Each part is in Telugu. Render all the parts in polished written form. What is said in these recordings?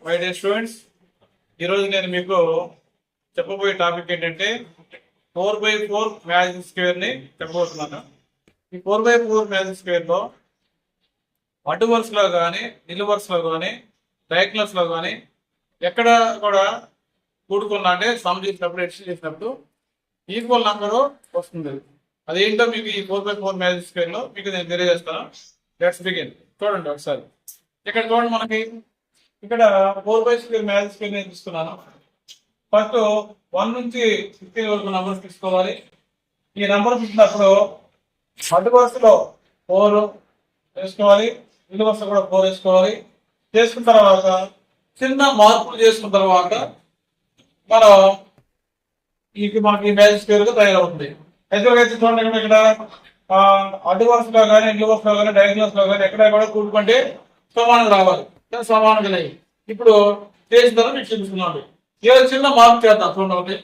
మై డియర్ స్టూడెంట్స్, ఈరోజు నేను మీకు చెప్పబోయే టాపిక్ ఏంటంటే 4x4 మ్యాజిక్ స్క్వేర్ ని చెప్పబోతున్నాను. ఈ 4x4 మ్యాజిక్ స్క్వేర్ లో అడ్డు వరుసలో కానీ నిలువు వరుసలో కానీ డయాగ్నల్స్ లో కానీ ఎక్కడ కూడా కూడుకున్నా అంటే సమ్ చేసినప్పుడు ఎడిషన్ చేసినప్పుడు ఈక్వల్ నంబర్ వస్తుంది. అదేంటో మీకు ఈ 4x4 మ్యాజిక్ స్క్వేర్ లో మీకు నేను తెలియజేస్తాను. Let's begin. చూడండి ఒకసారి ఇక్కడ చూడండి, మనకి ఇక్కడ 4x4 మ్యాజిక్ స్క్వేర్ నేను తీసుకున్నాను. ఫస్ట్ 1 నుంచి 15 వరకు నంబర్స్ తీసుకోవాలి. ఈ నంబర్ ఇచ్చినప్పుడు అడ్డు వరుసలో 4 వేసుకోవాలి, నిలువు వరుస కూడా 4 వేసుకోవాలి. చేసుకున్న తర్వాత చిన్న మార్పులు చేసుకున్న తర్వాత మనం మనకి మ్యాజిక్ స్క్వేర్ గా తయారవుతుంది. అయితే చూడండి, ఇక్కడ అడ్డు వరుసలో కానీ నిలువు వరుసలో కానీ డయాగ్నల్స్ లో కానీ ఎక్కడ కూడా కూడుకుంటే సమానం రావాలి. సమానంగా లేవు. ఇప్పుడు చేసిన తర్వాత మీకు చూపిస్తున్నాడు. ఏదో చిన్న మార్పు చేద్దాం. చూడండి,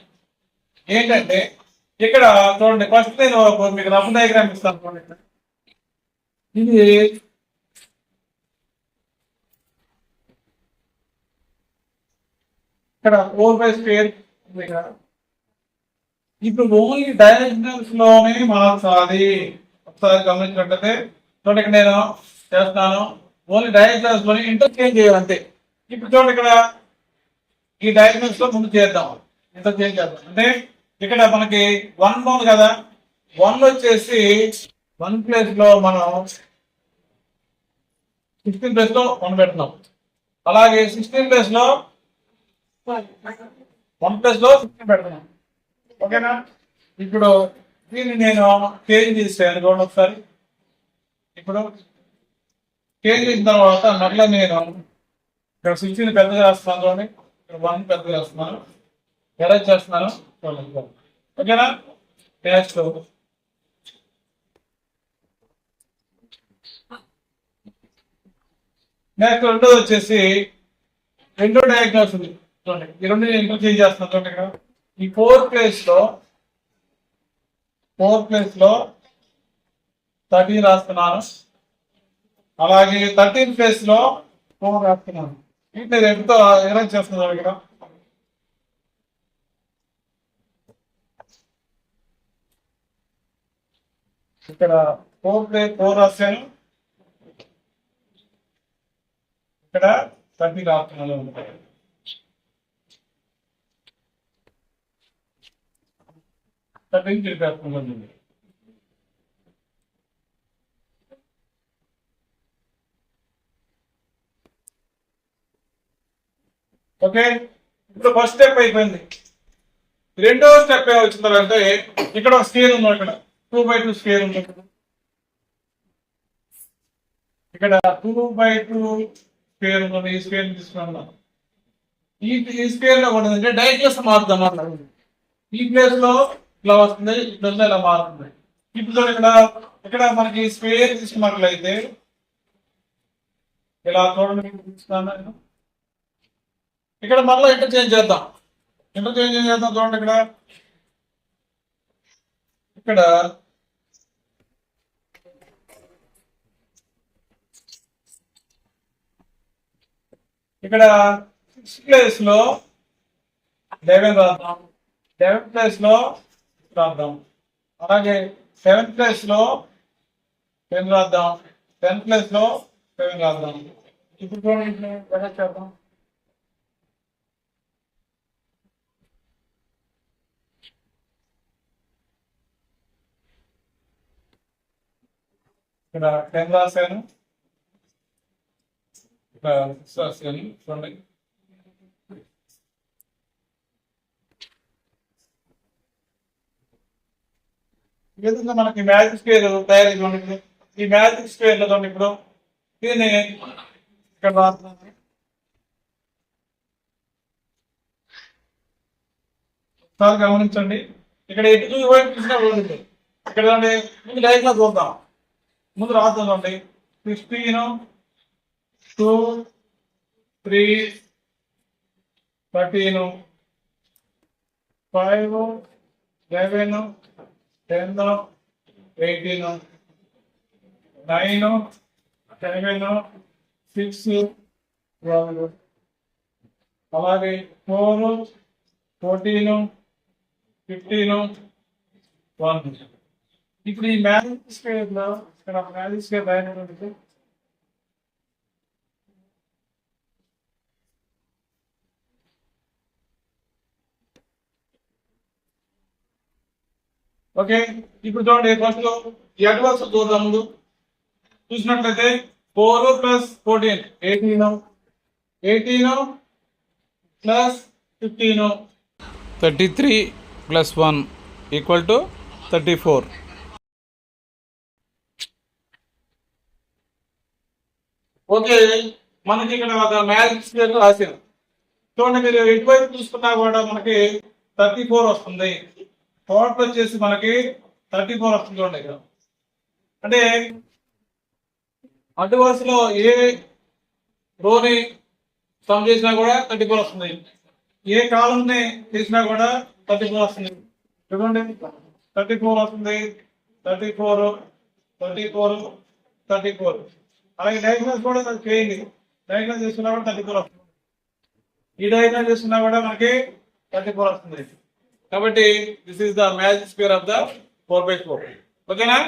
ఏంటంటే ఇక్కడ చూడండి, ఫస్ట్ నేను మీకు రఫ్ డయాగ్రామ్ ఇస్తాను. చూడండి, ఇది ఇక్కడ 4x2 ఇప్పుడు ఓన్లీ డయాగ్నల్స్ లోనే మార్చాలి. ఒకసారి గమనించినట్లయితే చూడండి, ఇక్కడ నేను చేస్తున్నాను ఓన్లీ డయాగ్నల్స్ లోనే ఇంటర్చేంజ్ చేయాలి అంతే. ఇప్పుడు చూడండి, ఇక్కడ ఈ డయాగ్నల్స్ లో ముందు చేద్దాం, ఇంటర్చేంజ్ చేద్దాం. అంటే ఇక్కడ మనకి 1 ఉంది కదా, 1 వచ్చేసి 1 ప్లేస్ లో మనం 16 ప్లేస్ లో 1 పెడుతున్నాం. అలాగే 16 ప్లేస్ లో 1 ప్లేస్ లో 16 పెడుతున్నాం. ఓకేనా? ఇప్పుడు దీన్ని నేను చేంజ్ చేసాను. చూడండి ఒకసారి. ఇప్పుడు చేంజ్ చేసిన తర్వాత మళ్ళీ నేను ఇక్కడ 16 పెద్దగా వేస్తున్నాను. చూడండి, ఇక్కడ 1 పెద్దగా వేస్తున్నాను, ఎరేజ్ చేస్తున్నాను. చూడండి, ఓకేనా? నెక్స్ట్ రెండోది వచ్చేసి రెండో డయాగ్నల్స్ ఉంది. చూడండి, ఈ రెండు నేను ఇంటర్చేంజ్ చేస్తున్నాను. చూడండి, ఇక్కడ ఈ 4 ప్లేస్ లో 13 రాస్తున్నాను. అలాగే 13 ప్లేస్ లో 4 రాస్తున్నాను. వీటిని రెండుతో ఎరేంజ్ చేస్తున్నాను. ఇక్కడ 4 రాశాను, ఇక్కడ 13 రాస్తున్నాను. ఓకే, ఇప్పుడు ఫస్ట్ స్టెప్ అయిపోయింది. రెండో స్టెప్ వచ్చిందంటే ఇక్కడ ఒక స్కేల్ ఉంది. ఇక్కడ 2x2 స్కేల్ ఉంది. ఇక్కడ 2x2 స్కేల్ ఉంది. ఈ స్కేల్ తీసుకున్నాం. ఈ స్కేల్ లో కూడా డయాగ్నల్స్ మారుతాం అన్నమాట. ఈ ప్లేస్ లో ఇలా వస్తుంది, ఇట్లా ఇలా మారుతుంది. ఇప్పుడు ఇక్కడ మనకి స్క్వేర్ తీసుకున్నట్లయితే ఇలా చూడండి, ఇక్కడ మళ్ళీ ఇంటర్చేంజ్ చేద్దాం. చూడండి, ఇక్కడ ఇక్కడ 6 ప్లేస్ లో 11 రాద్దాం, 11 ప్లేస్ లో రాద్దాం. అలాగే 7 ప్లేస్ లో 10 రాద్దాం, 10 ప్లేస్ లో 7 రాద్దాం. ఇప్పుడు చేద్దాం. ఇక్కడ 10 రాశాను, ఇక్కడ 6 రాశాను. చూడండి, ఈ విధంగా మనకి మ్యాజిక్ స్క్వేర్ తయారు. చూడండి, ఈ మ్యాజిక్ స్క్వేర్ లో చూడండి, ఇప్పుడు దీన్ని ఇక్కడ రాస్తున్నాను. ఒకసారి గమనించండి, ఇక్కడ ఎటు వైపు చూసినా ఉంటుంది. ఇక్కడ ముందు లైన్ లో చూద్దాం, ముందు రాస్తుందండి. 16, 2, 3, 13, 5, 11, 10, 18, 9, 7, 6, 12, అలాగే 4, 14, 15, 1. ఇప్పుడు ఈ మ్యాజిక్ స్క్వేర్ లో ఇక్కడ మ్యాజిక్ స్క్వేర్ రాయడానికి ఓకే. ఇప్పుడు చూడండి ఫస్ట్ అడ్వాన్స్ చూద్దాం. ముందు చూసినట్లయితే 4 + 14 18, 18 + 15 33 + 1 = 34. ఓకే, మనకి ఇక్కడ ఒక మ్యాజిక్ స్క్వేర్ రాశారు. చూడండి, మీరు ఎటువైపు చూసుకున్నా కూడా మనకి 34 వస్తుంది. టోటల్ వచ్చేసి మనకి 34 వస్తుంది. చూడండి ఇక్కడ అంటే అడ్డు వరుసలో ఏ రోని సమ్ చేసినా కూడా 34 వస్తుంది. ఏ కాలం ని తీసినా కూడా 34 వస్తుంది. చూడండి 34 వస్తుంది, 34, 34, 34. అలాగే డయాగ్నల్స్ కూడా చేయండి. డయాగ్నల్ చేసుకున్నా కూడా 34 వస్తుంది. ఈ డయాగ్నల్ చేసుకున్నా కూడా మనకి 34 వస్తుంది. కాబట్టి this is the magic square of the 4/4. ఓకేనా?